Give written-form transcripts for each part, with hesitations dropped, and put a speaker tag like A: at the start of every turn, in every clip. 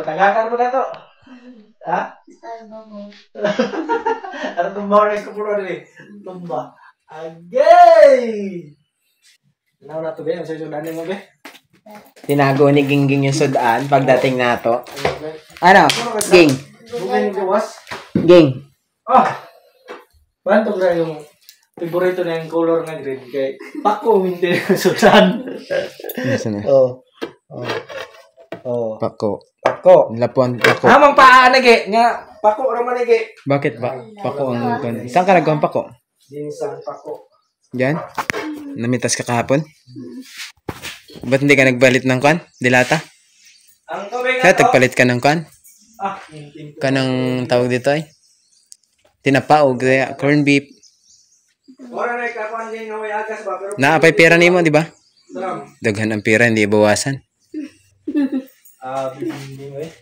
A: Patagakan mo na to. Ha? Ano tumba na ko puro dili? Tumba. Agay! Now na to be, ang susudan mo be.
B: Tinago ni Gingging yung sudan pagdating nato. Ano? Ging.
A: Bugay ko was.
B: Ging.
A: Ah. Bantog na yung favorito na yung color nga green kay pako hindi yung sudan. Oh. Oh. Oh.
B: Pako.
A: Pako.
B: Lapon pako.
A: Hamang paa nage nga pako ra man nage.
B: Bakit ba? Pako ang saan ka nagawang pako?
A: Ginsang pako.
B: Diyan? Namitas ka kahapon? Ba't hindi ka nagbalit ng kwan? Dilata?
A: Ang tubig
B: Kaya tagpalit ka ng kwan?
A: Ah,
B: Kanang tawag dito ay? Tinapa o corn beef.
A: ora na ka kwan din nga way agas ba pero
B: Naapay pera nimo, di ba?
A: Salam.
B: Daghan ang pera, hindi ibawasan.
A: Hindi mo eh.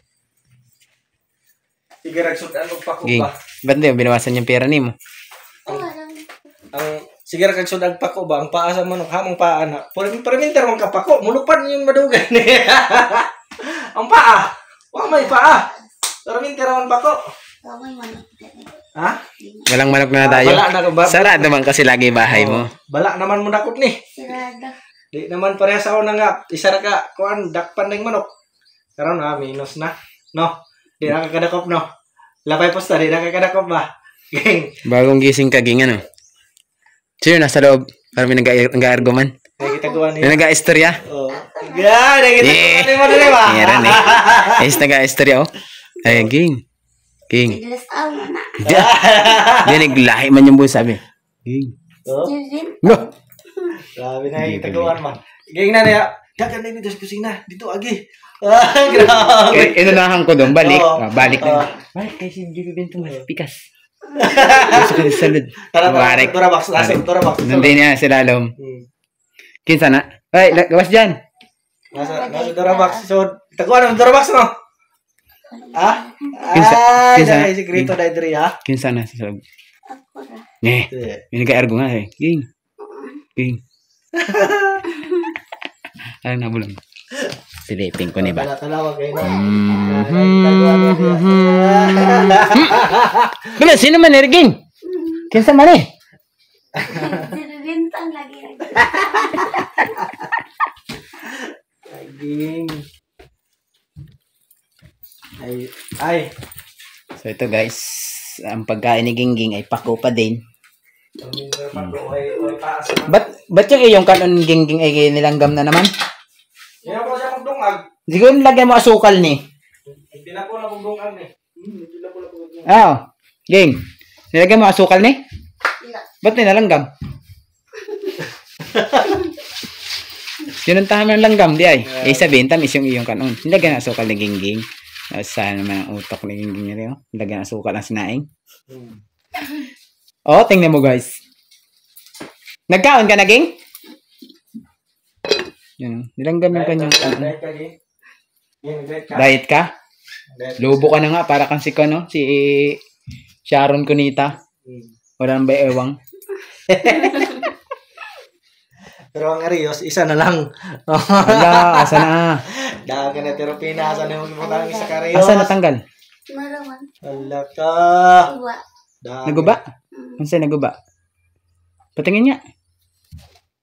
A: Sige, ragsudan mo pako
B: Ging.
A: ba?
B: Ba't hindi binawasan yung pera nimo?
A: Ang sige ra kag sudag pako ba ang paa sa manok hamang paa na. Perimeter man ka pako, mulupan yung madugan ni. Ang paa. Wa may paa. Perimeter man pako. Ha?
B: Walang manok na tayo.
A: Bala na ba?
B: Sarado naman kasi lagi bahay mo.
A: Bala naman mo dakop ni. Di naman parehas ako na nga. Isa ra ka kuan dakpan ning manok. Karon na minus na. No. Di na ka kadakop no. Lapay posta di na ka kadakop ba? Ging.
B: Bagong gising ka, Ging, ano? Sino nasa loob? Parang may nag-aargo man.
A: Ay kita gawa ni.
B: May nag-aistorya?
A: Oh. Yan, ay kita mo dili ba?
B: Meron eh. Ayos nag-aistorya, oh. Ay, Ging. Ging. Diniglahi man yung buhay sabi. Ging.
A: Oh.
B: No.
A: Sabi na yung taguan man. Ging na niya. Dagan na yung kusina. Dito agi. Ah, grabe.
B: Inunahan ko doon. Balik.
A: Oo.
B: Balik na. Balik kay si Jimmy Bentong mas pikas. Gusto ko sa salud. Tumarek.
A: Turabox. Turabox.
B: Nandun niya si Lalom. Kinsa na? Ay, gawas dyan.
A: Nasa Turabox. So, taguan ng Turabox no? Ah?
B: Kinsa?
A: Ay, sikreto na idri ha?
B: Kinsa na sa salud. Eh, may nag-aargo nga eh. Ging. Ging. Ano na bulang? Silipin ko ni ba?
A: Talawag kayo na.
B: Bila, sino man eh, Ging? Kinsa man eh?
C: Bintang lagi.
A: Ging. Ay.
B: So ito guys, ang pagkain ni Gingging ay pako pa din. Ba't yung iyong kanon Gingging ay nilanggam na naman?
A: Hindi na po siya magdungag.
B: Siguro nilagay mo asukal ni.
A: Hindi na po na magdungag ni. Hindi na po na magdungag.
B: Oo. Ging, nilagay mo asukal ni? Ba't nilalanggam? Sinuntahan mo ng langgam, di ay. Eh sabihin, tamis yung iyong kanon. Nilagay na asukal ni Gingging. Saan naman ang utak ni Gingging niya rin. Nilagay na asukal ang sinaing. Oh, tingnan mo guys. Nagkaon ka na, Ging? Yan. Nilanggam yung kanyang diet ka? Lubo ka na nga para kang si Kano, si Sharon Cunita. Wala nang ba ewang?
A: Pero ang Arios, isa na lang.
B: Wala, asa na?
A: Dagan na teropina, asa na yung mutang isa ka Arios.
B: Asa natanggal?
C: Marawan.
A: Wala ka.
C: Uwa.
B: Naguba? Ano sa'yo naguba? Patingin niya.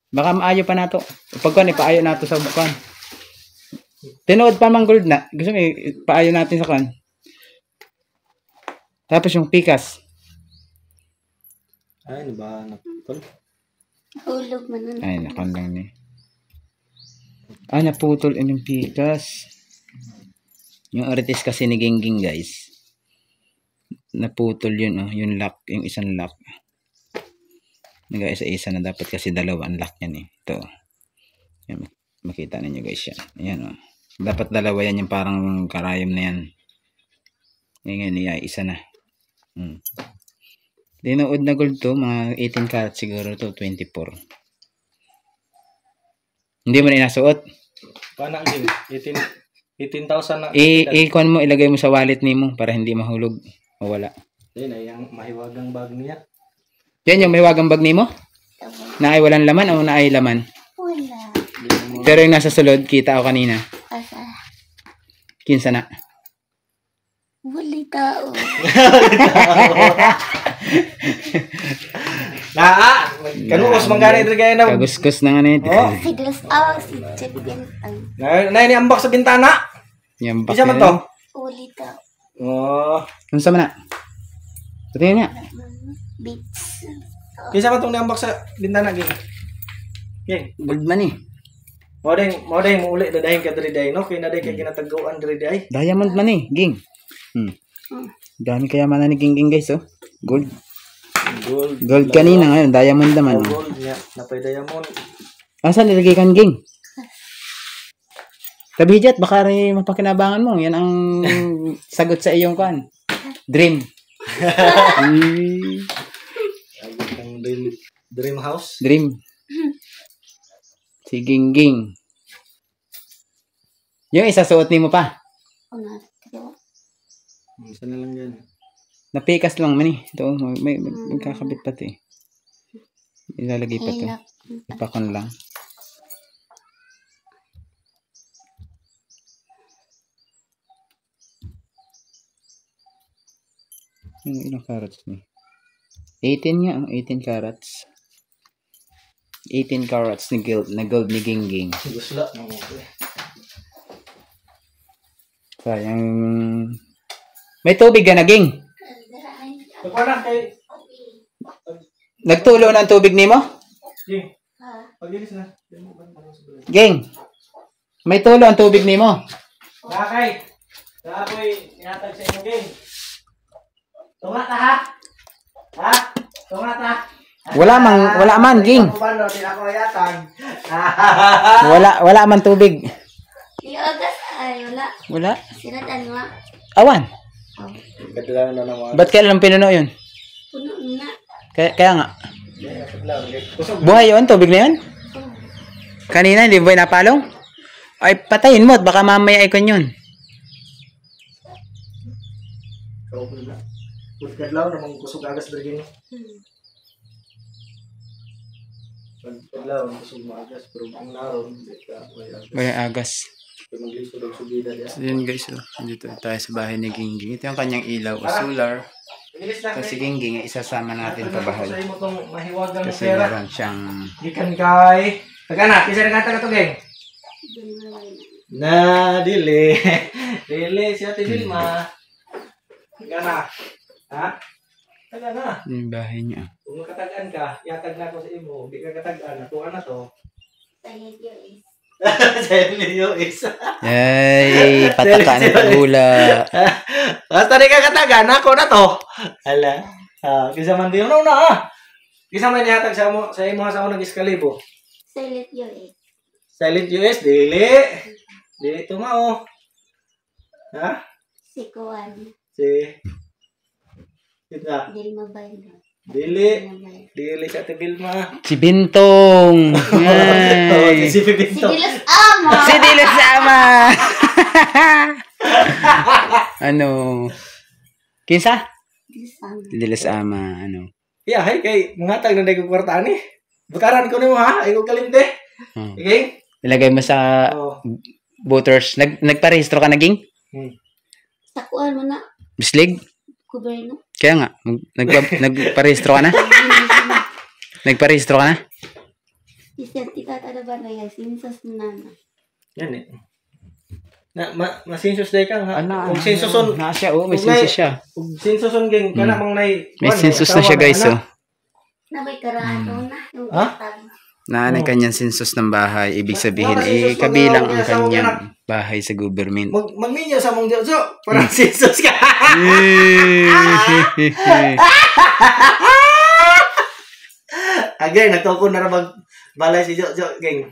B: Baka maayo pa nato. Pag kuwan, ipaayo nato sa kuwan. Tinood pa mang gold na. Gusto mo, ipaayo natin sa kuwan. Tapos yung pikas.
A: Ay, ano ba? Naputol?
C: Hulog man nun.
B: Ay, nakon lang niya. Ah, naputol yung pikas. Yung aritis kasi ni Gingging guys. Naputol yun, oh. Yung lock, yung isang lock. Nag-isa-isa na dapat kasi dalawa ang lock yan eh. Ito. Yan, makita ninyo guys yan. Ayan o. Dapat dalawa yan yung parang karayom na yan. Yan yan, isa na. Dinood na gold to, mga 18 karat siguro to, 24. Hindi mo na inasuot?
A: Paano din? 18,000 na.
B: I-kuan mo, ilagay mo sa wallet nimo para hindi mahulog o wala.
A: Yan ay ang mahiwagang bag niya.
B: Yan yung mahiwagang bag nimo? Na ay walang laman o na ay laman?
C: Wala.
B: Pero yung nasa sulod, kita ako kanina.
C: Asa.
B: Kinsa na?
C: Wali tao.
A: Naa, kanukos manggani diri kay na.
B: Kagus-kus na nga nito.
A: Oh.
C: Si Dilas Awang, si Chevy Bentang.
A: Na ini ambak sa bintana.
B: Yan
A: Isa man to.
C: Wali tao.
A: Oh.
B: Ano sa mana? Patingin niya.
C: Beats.
A: Kinsa man tong niambak sa bintana gini. Gini.
B: Gold man eh.
A: Mo day mo uli dadahin ka diri day no kay na day kay ginataguan diri day.
B: Diamond man eh, Ging. Dami kaya mana ni Ging guys oh. Gold. Gold kanina ngayon, diamond naman. Oh.
A: Gold niya, napay diamond.
B: Asan nilagay kan Ging? Kabihijat, baka rin mapakinabangan mo. Yan ang sagot sa iyong kan. Dream.
A: Ang dream house.
B: Dream. Si Ging Ging. Yung isa suot ni mo pa.
A: Isa na lang yan.
B: Napikas lang man eh. Ito, may kakabit pa ito eh. Ilalagay pa ito. Ipakon lang. Ilang carats ni? 18 nga. 18 carats. 18 carats ni gold ni Ging Ging.
A: Gusla.
B: Sayang. May tubig ka na, Ging.
A: Paano kay
B: Nagtulo ng tubig ni mo?
A: Ging. Pagilis na.
B: Ging. May tulo ang tubig ni mo.
A: Nakay. Napoy inatag sa inyo Ging. Tunga ta ha? Ha? Tunga ta.
B: Wala man, Ging.
A: Paano din ako yatag?
B: Wala man tubig.
C: Agas ay wala.
B: Wala.
C: Sila tanwa.
B: Awan.
A: Kadalanan na naman.
B: Ba't kailan pinuno yun?
C: Puno na.
B: Kaya nga.
A: Kusog.
B: Buhay yun, tubig na yun? Kanina, hindi ba napalong? Ay, patayin mo at baka mamaya ikon yun.
A: Kadlaw namang kusog agas diri gini. Kadlaw kusog maagas pero ang naron
B: May agas.
A: maglisod og subida diya.
B: So yun guys, dito tayo sa bahay ni Ging Ging. Ito yung kanyang ilaw o solar.
A: Bilis na
B: Ito si Ging Ging, isasama natin pa bahay.
A: Sa imo tong mahiwagang
B: Kasi
A: pera.
B: meron siyang...
A: Gikan kay. Tagana, kisa na kata to Geng. Na dili. Dili si Ate Vilma. Tagana. Ha? Tagana.
B: Yung bahay niya.
A: Kung makatagan ka, yatag na ko sa imo. Di ka katagan, natuan na to.
C: Sayang yun.
A: Sa inyo is.
B: Yay! Pataka ng pagula.
A: Basta di ka katagan, ako na to. Hala. Kisa man din na. Kisa man nihatag sa imo sa ako nag-iskalibo.
C: Silent yun.
A: Silent US, dili. Dili tumao. Ha?
C: Si Kuan.
A: Si Kita.
C: Dilma Bayo.
A: Dili. Dili sa Ate Vilma.
B: Si Bintong!
A: Oh,
B: Yay!
A: si
C: Si
A: Pipinto.
C: Dilas Ama.
B: Si Dilas Ama! Ano? Kinsa?
C: Dilas Ama.
B: Si Dilas Ama, ano?
A: Yeah, hay kay mangatag na dayong kwarta ani. Butaran ko nimo ha, ay ko kalimte. Okay?
B: Ilagay mo sa
A: Oh.
B: voters. Nagparehistro ka na, Ging?
C: Sa Kuan mo na.
B: Bislig?
C: Gobyerno.
B: Kaya nga, nagparehistro ka na? Nagparehistro ka na?
C: Isenti ka tada ba na yan? Sinsos na na.
A: Yan eh. Masinsos day ka ha.
B: Ano?
A: Kung sinsoson,
B: Na siya, oo, may sensus siya.
A: kung sinsoson ging kana mang nay.
B: May sensus na siya, guys, oh.
C: Na may karado na. Yung
A: Ha?
C: batang.
B: Naanay kanyang sensus ng bahay. Ibig sabihin, kabilang ang kanyang bahay sa government.
A: Magminyo sa mong Diyoso. Parang sinsos ka. Again, nagtuko na ra balay si Jojo, gang.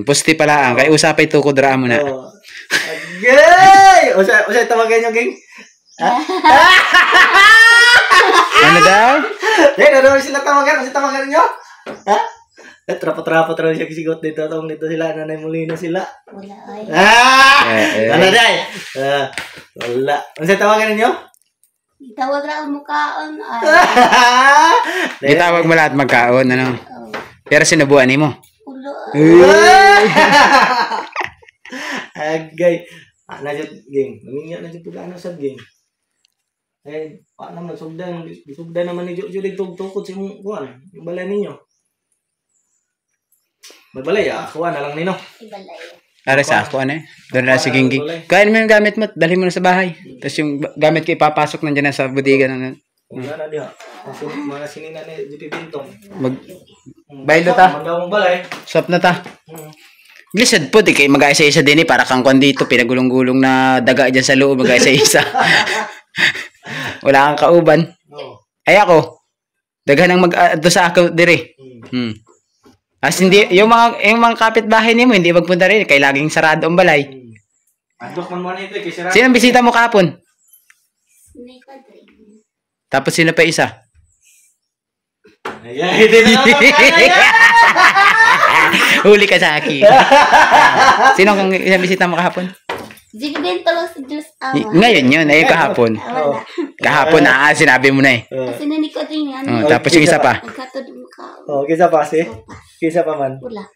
B: Pusti pala ang. Kaya usapay to ko dra mo na.
A: Oh. Agay! Usa tawagan niyo, gang.
B: Ano daw?
A: Ano sila tawagan? Usa tawagan niyo? Ha? Trapo-trapo trapo siya kisigot dito. Tawag dito sila. Nanay Molina sila.
C: Wala ay.
A: Wala day. Wala. Usa tawagan niyo?
C: Itawag ra ang mukhaon. Ay.
B: Itawag mo lahat magkaon, ano?
C: Oh.
B: Pero sinubuan ni mo.
C: Ulo.
A: Agay. Najud, gang. Maminyo na dito gaano sa gang. Eh, paano naman, sugdan naman ni Jojo tukod sa imong kuwan, yung balay ninyo. May balay, kuwan na lang nino.
C: Ibalay.
B: Ara sa ako, ano eh. Doon na si Gingging. Kain mo yung gamit mo, dalhin mo na sa bahay. Tapos yung gamit ko ipapasok nandiyan na sa bodega na.
A: Wala na diha. Kasi mga sinina ni JP Bintong.
B: Baylo ta.
A: Mandawang balay.
B: Sop na ta.
A: Hmm.
B: Glisad po, di kayo mag-aisa-isa din eh. Para kang kwan dito, pinagulong-gulong na daga dyan sa loob, mag-aisa-isa. Wala kang kauban.
A: Oo.
B: Ay ako, daghan ang mag-ado sa ako dire. As hindi, yung mga kapitbahay nimo hindi magpunta rin. Kay laging sarado ang balay.
A: Andok man mo nito, kay sira.
B: Sino ang bisita mo kahapon?
C: May kadre.
B: Tapos sino pa isa?
A: Ayan, hindi na
B: Huli ka sa akin. Sino ang isang bisita mo kahapon?
C: Jibigay lang sa Diyos Ama.
B: Ngayon yun, ay kahapon.
C: Wala.
B: Kahapon sinabi mo na eh.
C: Kasi nanik ko din yan.
B: Tapos yung isa pa.
C: Nagkatod mo ka.
A: Kisa pa si? Kisa pa man.
C: Wala.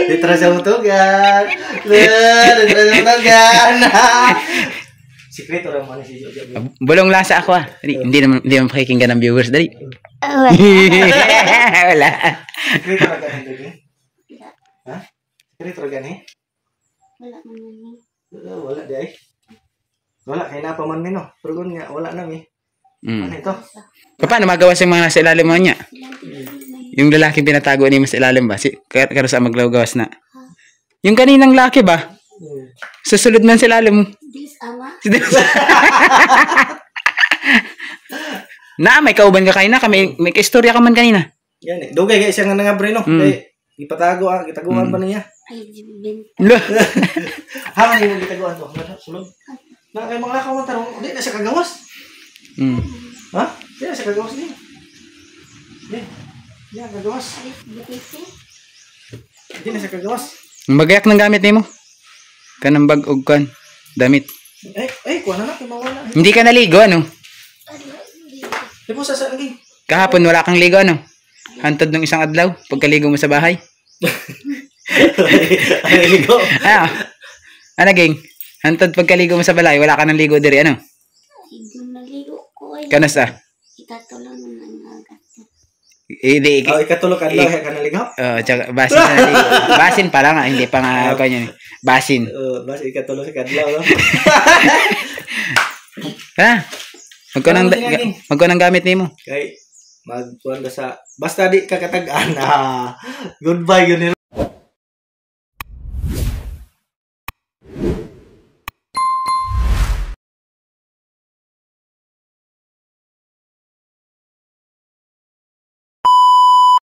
A: Ditra sa utugan. Ditra sa utugan. Sikreto lang man si Jojo.
B: Bulong lasa ako Hindi naman pakikinggan ng viewers. Dali. Wala.
A: Sikreto lang ka ni. Ha? Sikreto lang ni?
C: Wala man yun.
A: Wala di ay. Wala kay na pa man mi no. Pero nga wala na mi. Ano ito?
B: Paano magawas yung mga nasa ilalim mo niya? Yung lalaking pinatago ni mas ilalim ba? Karo sa maglagawas na. Yung kaninang laki ba? Susulod man sa ilalim mo.
C: Diyos Ama.
B: May kauban ka kayo na. May istorya ka man kanina.
A: Yan eh. Dugay kay siya nga nga bre no. Ipatago gitaguan pa niya.
C: Ay, jibigay.
A: Haman yung gitaguan to. Sulod. Na kay mga lakaw tarong, di na siya kagawas. Ha? Di na siya kagawas din. Di. Di na kagawas. Di na siya kagawas.
B: Magayak ng gamit ni mo. Kanang bag og kan damit.
A: Kuha na kay mawala.
B: Hindi ka naligo ano?
A: Di mo sa lagi.
B: Kahapon wala kang ligo ano? Hantod ng isang adlaw pagkaligo mo sa bahay.
A: Ay ligo.
B: Ano ging? Hantod pagkaligo mo sa balay, wala ka nang ligo diri ano?
C: Ay, doon naligo ko ay.
B: Kanas ah?
C: Ikatulong ng agat.
A: Ikatulog ka lang ka naligo.
B: Tsaka basin na naligo. Basin pa lang hindi pa nga ako yun. Basin.
A: Basin ikatulog sa kadlaw no.
B: Magko nang gamit nimo.
A: Kay magkuan ka sa basta di ka katagaan. Goodbye yun.